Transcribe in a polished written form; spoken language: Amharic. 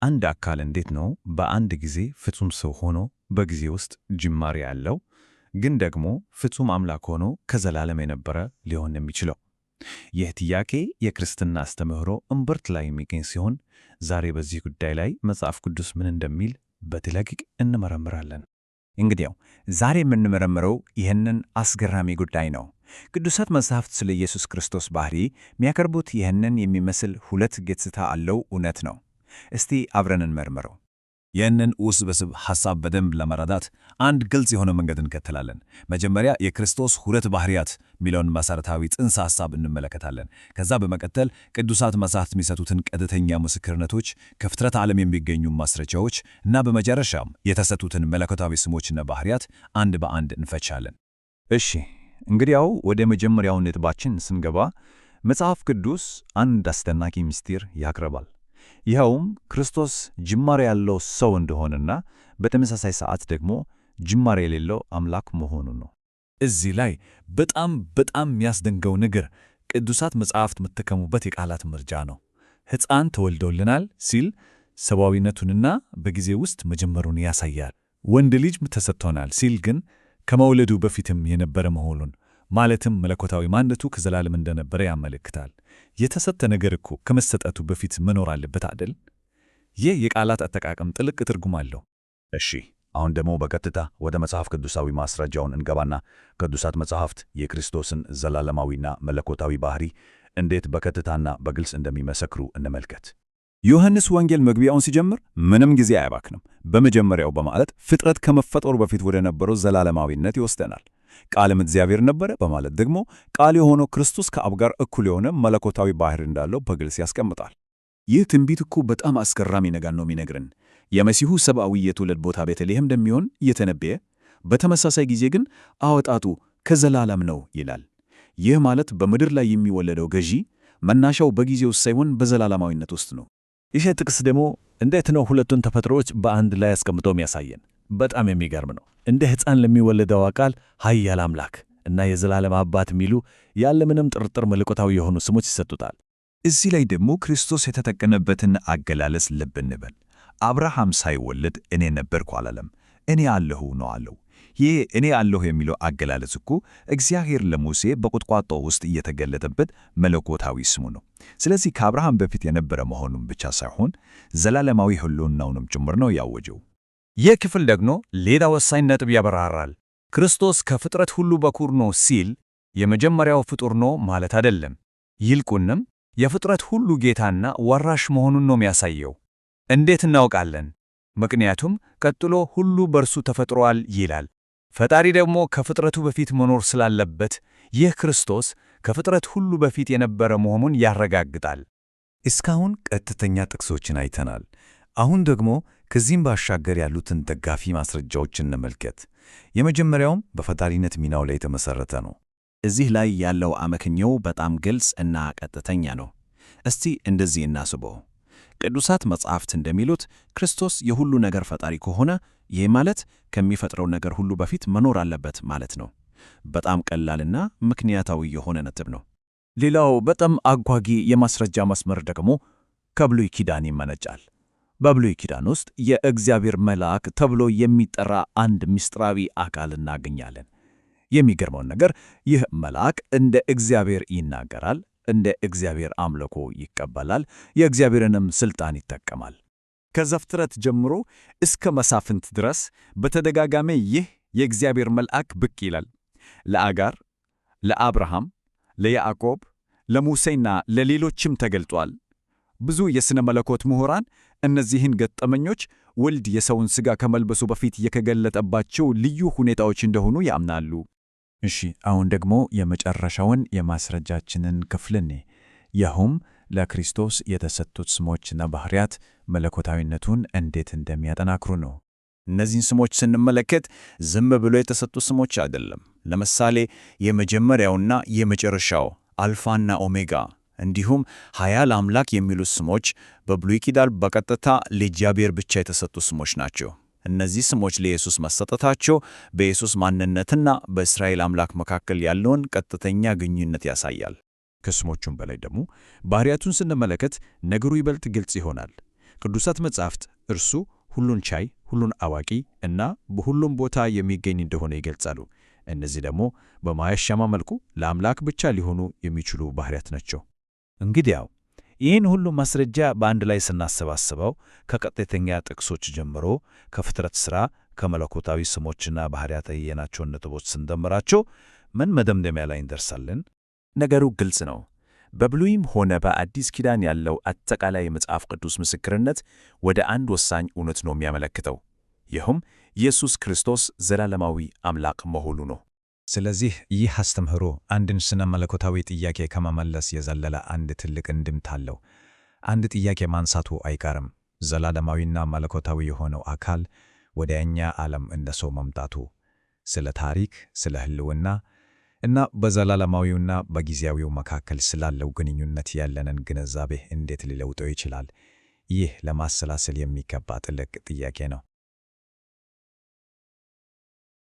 አንድ አካል እንዴት ነው በአንድ ጊዜ ፍጹም ሰው ሆኖ በጊዜ ውስጥ ጅማሬ ያለው ግን ደግሞ ፍጹም አምላክ ሆኖ ከዘላለም የነበረ ሊሆን የሚችለው? ይህ ጥያቄ የክርስትና አስተምህሮ እምብርት ላይ የሚገኝ ሲሆን ዛሬ በዚህ ጉዳይ ላይ መጽሐፍ ቅዱስ ምን እንደሚል በጥልቅ እንመረምራለን። እንግዲያው ዛሬ የምንመረምረው ይህንን አስገራሚ ጉዳይ ነው። ቅዱሳት መጻሕፍት ስለ ኢየሱስ ክርስቶስ ባህሪ የሚያቀርቡት ይህንን የሚመስል ሁለት ገጽታ አለው እውነት ነው። እስቲ አብረን እንመርምረው። ይህንን ውስብስብ ሐሳብ በደንብ ለመረዳት አንድ ግልጽ የሆነ መንገድ እንከተላለን። መጀመሪያ የክርስቶስ ሁለት ባህሪያት የሚለውን መሠረታዊ ጽንሰ ሐሳብ እንመለከታለን። ከዛ በመቀጠል ቅዱሳት መጻሕፍት የሚሰጡትን ቀጥተኛ ምስክርነቶች፣ ከፍጥረት ዓለም የሚገኙ ማስረጃዎች እና በመጨረሻም የተሰጡትን መለኮታዊ ስሞችና ባህሪያት አንድ በአንድ እንፈቻለን። እሺ፣ እንግዲያው ወደ መጀመሪያው ነጥባችን ስንገባ መጽሐፍ ቅዱስ አንድ አስደናቂ ምስጢር ያቀርባል። ይኸውም ክርስቶስ ጅማሬ ያለው ሰው እንደሆነና በተመሳሳይ ሰዓት ደግሞ ጅማሬ የሌለው አምላክ መሆኑ ነው። እዚህ ላይ በጣም የሚያስደንቀው ነገር ቅዱሳት መጻሕፍት የምትጠቀሙበት የቃላት ምርጫ ነው። ሕፃን ተወልዶልናል ሲል ሰብአዊነቱንና በጊዜ ውስጥ መጀመሩን ያሳያል። ወንድ ልጅ ተሰጥቶናል ሲል ግን ከመውለዱ በፊትም የነበረ መሆኑን ማለትም መለኮታዊ ማንነቱ ከዘላለም እንደነበረ ያመለክታል። የተሰጠ ነገር እኮ ከመሰጠቱ በፊት መኖር አለበት አይደል? ይህ የቃላት አጠቃቀም ጥልቅ ትርጉም አለው። እሺ፣ አሁን ደግሞ በቀጥታ ወደ መጽሐፍ ቅዱሳዊ ማስረጃውን እንገባና ቅዱሳት መጻሕፍት የክርስቶስን ዘላለማዊና መለኮታዊ ባህሪ እንዴት በቀጥታና በግልጽ እንደሚመሰክሩ እንመልከት። ዮሐንስ ወንጌል መግቢያውን ሲጀምር ምንም ጊዜ አያባክንም። በመጀመሪያው በማለት ፍጥረት ከመፈጠሩ በፊት ወደ ነበረው ዘላለማዊነት ይወስደናል። ቃልም እግዚአብሔር ነበረ በማለት ደግሞ ቃል የሆነው ክርስቶስ ከአብ ጋር እኩል የሆነ መለኮታዊ ባህሪ እንዳለው በግልጽ ያስቀምጣል። ይህ ትንቢት እኮ በጣም አስገራሚ ነገር ነው የሚነግረን። የመሲሁ ሰብአዊ የትውልድ ቦታ ቤተልሔም እንደሚሆን እየተነበየ፣ በተመሳሳይ ጊዜ ግን አወጣጡ ከዘላለም ነው ይላል። ይህ ማለት በምድር ላይ የሚወለደው ገዢ መናሻው በጊዜ ውስጥ ሳይሆን በዘላለማዊነት ውስጥ ነው። ይህ ጥቅስ ደግሞ እንዴት ነው ሁለቱን ተፈጥሮዎች በአንድ ላይ አስቀምጦ የሚያሳየን? በጣም የሚገርም ነው። እንደ ሕፃን ለሚወለደው አካል ኃያል አምላክ እና የዘላለም አባት የሚሉ ያለምንም ጥርጥር መለኮታዊ የሆኑ ስሞች ይሰጡታል። እዚህ ላይ ደግሞ ክርስቶስ የተጠቀመበትን አገላለጽ ልብ እንበል። አብርሃም ሳይወለድ እኔ ነበርኩ አላለም፣ እኔ አለሁ ነው አለው። ይህ እኔ አለሁ የሚለው አገላለጽ እኮ እግዚአብሔር ለሙሴ በቁጥቋጦ ውስጥ እየተገለጠበት መለኮታዊ ስሙ ነው። ስለዚህ ከአብርሃም በፊት የነበረ መሆኑን ብቻ ሳይሆን ዘላለማዊ ሕልውናውንም ጭምር ነው ያወጀው። ይህ ክፍል ደግሞ ሌላ ወሳኝ ነጥብ ያበራራል። ክርስቶስ ከፍጥረት ሁሉ በኩር ነው ሲል የመጀመሪያው ፍጡር ነው ማለት አይደለም። ይልቁንም የፍጥረት ሁሉ ጌታና ወራሽ መሆኑን ነው የሚያሳየው። እንዴት እናውቃለን? ምክንያቱም ቀጥሎ ሁሉ በእርሱ ተፈጥሯል ይላል። ፈጣሪ ደግሞ ከፍጥረቱ በፊት መኖር ስላለበት ይህ ክርስቶስ ከፍጥረት ሁሉ በፊት የነበረ መሆኑን ያረጋግጣል። እስካሁን ቀጥተኛ ጥቅሶችን አይተናል። አሁን ደግሞ ከዚህም ባሻገር ያሉትን ደጋፊ ማስረጃዎችን እንመልከት። የመጀመሪያውም በፈጣሪነት ሚናው ላይ የተመሠረተ ነው። እዚህ ላይ ያለው አመክንዮው በጣም ግልጽ እና ቀጥተኛ ነው። እስቲ እንደዚህ እናስበው። ቅዱሳት መጻሕፍት እንደሚሉት ክርስቶስ የሁሉ ነገር ፈጣሪ ከሆነ ይህ ማለት ከሚፈጥረው ነገር ሁሉ በፊት መኖር አለበት ማለት ነው። በጣም ቀላልና ምክንያታዊ የሆነ ነጥብ ነው። ሌላው በጣም አጓጊ የማስረጃ መስመር ደግሞ ከብሉይ ኪዳን ይመነጫል። በብሉይ ኪዳን ውስጥ የእግዚአብሔር መልአክ ተብሎ የሚጠራ አንድ ምስጢራዊ አካል እናገኛለን። የሚገርመውን ነገር ይህ መልአክ እንደ እግዚአብሔር ይናገራል፣ እንደ እግዚአብሔር አምልኮ ይቀበላል፣ የእግዚአብሔርንም ሥልጣን ይጠቀማል። ከዘፍጥረት ጀምሮ እስከ መሳፍንት ድረስ በተደጋጋሚ ይህ የእግዚአብሔር መልአክ ብቅ ይላል። ለአጋር፣ ለአብርሃም፣ ለያዕቆብ፣ ለሙሴና ለሌሎችም ተገልጧል። ብዙ የሥነ መለኮት ምሁራን እነዚህን ገጠመኞች ወልድ የሰውን ሥጋ ከመልበሱ በፊት የተገለጠባቸው ልዩ ሁኔታዎች እንደሆኑ ያምናሉ። እሺ፣ አሁን ደግሞ የመጨረሻውን የማስረጃችንን ክፍል እንይ። ይኸውም ለክርስቶስ የተሰጡት ስሞችና ባህሪያት መለኮታዊነቱን እንዴት እንደሚያጠናክሩ ነው። እነዚህን ስሞች ስንመለከት ዝም ብሎ የተሰጡ ስሞች አይደለም። ለምሳሌ የመጀመሪያውና የመጨረሻው አልፋና ኦሜጋ እንዲሁም ኃያል አምላክ የሚሉት ስሞች በብሉይ ኪዳን በቀጥታ ለእግዚአብሔር ብቻ የተሰጡ ስሞች ናቸው። እነዚህ ስሞች ለኢየሱስ መሰጠታቸው በኢየሱስ ማንነትና በእስራኤል አምላክ መካከል ያለውን ቀጥተኛ ግንኙነት ያሳያል። ከስሞቹም በላይ ደግሞ ባህሪያቱን ስንመለከት ነገሩ ይበልጥ ግልጽ ይሆናል። ቅዱሳት መጻሕፍት እርሱ ሁሉን ቻይ፣ ሁሉን አዋቂ እና በሁሉም ቦታ የሚገኝ እንደሆነ ይገልጻሉ። እነዚህ ደግሞ በማያሻማ መልኩ ለአምላክ ብቻ ሊሆኑ የሚችሉ ባህሪያት ናቸው። እንግዲያው ይህን ሁሉ ማስረጃ በአንድ ላይ ስናሰባስበው ከቀጥተኛ ጥቅሶች ጀምሮ ከፍጥረት ሥራ፣ ከመለኮታዊ ስሞችና ባህሪያት ያየናቸውን ነጥቦች ስንደምራቸው ምን መደምደሚያ ላይ እንደርሳለን? ነገሩ ግልጽ ነው። በብሉይም ሆነ በአዲስ ኪዳን ያለው አጠቃላይ የመጽሐፍ ቅዱስ ምስክርነት ወደ አንድ ወሳኝ እውነት ነው የሚያመለክተው። ይህም ኢየሱስ ክርስቶስ ዘላለማዊ አምላክ መሆኑ ነው። ስለዚህ ይህ አስተምህሮ አንድን ስነ መለኮታዊ ጥያቄ ከመመለስ የዘለለ አንድ ትልቅ እንድምታ አለው። አንድ ጥያቄ ማንሳቱ አይቀርም። ዘላለማዊና መለኮታዊ የሆነው አካል ወደ እኛ ዓለም እንደ ሰው መምጣቱ ስለ ታሪክ፣ ስለ ሕልውና እና በዘላለማዊውና በጊዜያዊው መካከል ስላለው ግንኙነት ያለንን ግንዛቤ እንዴት ሊለውጠው ይችላል? ይህ ለማሰላሰል የሚገባ ጥልቅ ጥያቄ ነው።